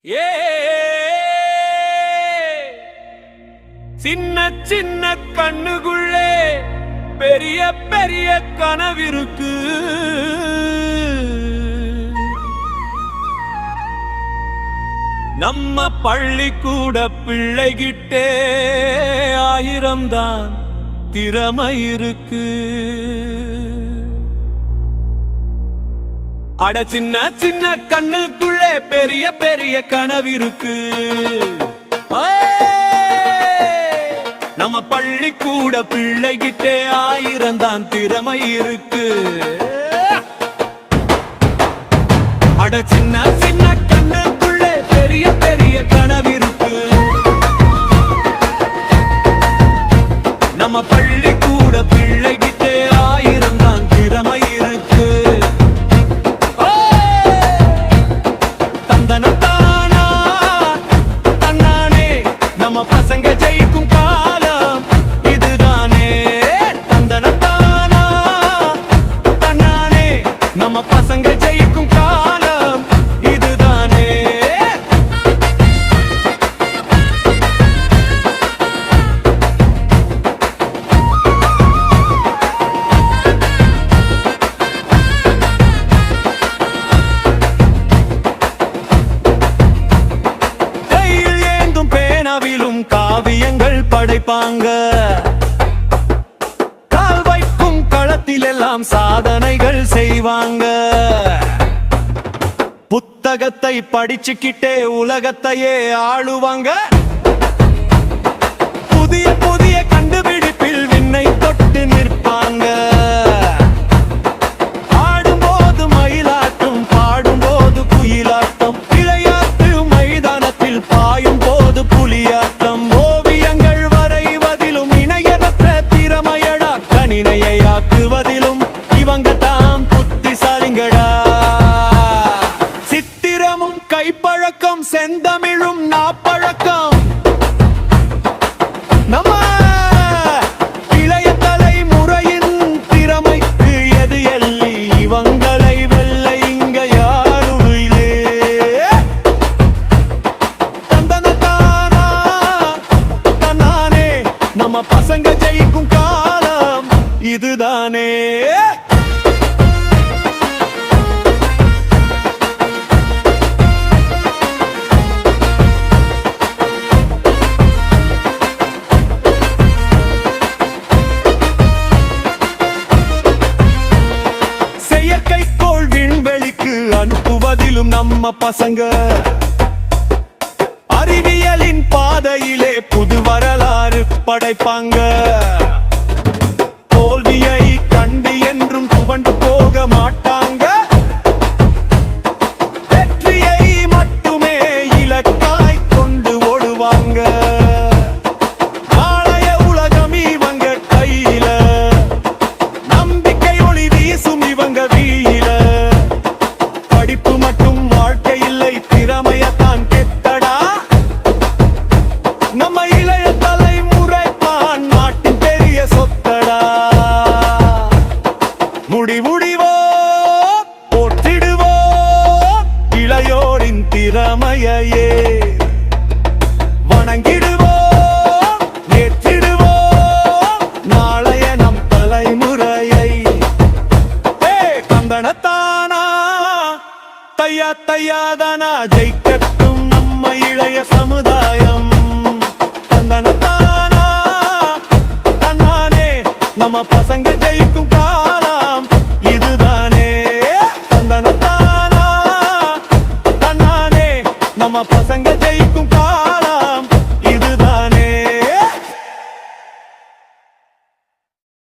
ஏ சின்ன சின்ன கண்ணுக்குள்ளே பெரிய பெரிய கனவிருக்கு. நம்ம பள்ளிக்கூட பிள்ளைகிட்டே 1000 தான் திறமை இருக்கு. அட சின்ன சின்ன கண்ணுக்குள்ளே பெரிய பெரிய கனவிருக்கு. நம்ம பள்ளிக்கூட பிள்ளைகிட்டே 1000 தான் திறமை இருக்கு. அட சின்ன சின்ன கண்ணுக்குள்ளே பெரிய பெரிய கனவிருக்கு. நம்ம பள்ளிக்கூட பிள்ளைகிட்டே 1000 தான் திறமை இருக்கு. தந்தனத்தானா தன்னானே நம்ம பசங்க ஜெயிக்கும் காலம் இதுதானே. தந்தனத்தானா தன்னானே நம்ம பசங்க ஜெயிக்கும் காலம் இதுதானே. கையில் ஏந்தும் பேனாவிலும் காவியங்கள் படைப்பாங்க. கால் வைக்கும் களத்தில் எல்லாம் சாதனைகள் செய்வாங்க. புத்தகத்தை படிச்சுக்கிட்டே உலகத்தையே ஆளுவாங்க. புதிய புதிய கண்டுபிடிப்பில் விண்ணை தொட்டு நிற்பாங்க. ஆடும்போது மயிலாட்டம் பாடும்போது குயிலாட்டம் விளையாட்டு மைதானத்தில் பாயும் போது புலியாட்டம். ஓவியங்கள் வரைவதிலும் இணையற்ற திறமையடா. கணினையை ஆக்குவதிலும் இவங்க தான் புத்திசாலிங்கடா. சித்திரமும் கைப்பழக்கம் செந்தமிழும் நாப்பழக்கம் நம்ம இளைய தலைமுறையின் திறமைக்கு எது எல்லி. இவங்களை வெல்ல இங்க யாரும் இல்லை. தந்தனத்தானா தன்னானே நம்ம பசங்க ஜெயிக்கும் காலம் இதுதானே. செயற்கைக்கோள் விண்வெளிக்கு அனுப்புவதிலும் நம்ம பசங்க. அறிவியலின் பாதையிலே புது வரலாறு படைப்பாங்க. தோல்வியை கண்டு என்றும் துவண்டு போக மாட்டாங்க. வெற்றியை மட்டுமே இலக்காய் கொண்டு ஓடுவாங்க. நாளைய உலகம் இவங்க கையில. நம்பிக்கை ஒளி வீசும் இவங்க வீயில. படிப்பு மட்டும் வாழ்க்கை இல்லை திறமையத்தான் கெத்தடா. நம்ம இளைய தலைமுறை தான் நாட்டின் பெரிய சொத்தடா. முடிவோ போற்றிடுவோ இளையோரின் திறமையே. வணங்கிடுவோம் ஏற்றிடுவோம் நாளைய நம் தலைமுறையை. தந்தனத்தானா தையா தையாதானா ஜெயிக்கட்டும் நம்ம இளைய சமுதாயம். தந்தனத்தானா தன்னானே நம்ம பசங்க ஜெயிக்கும்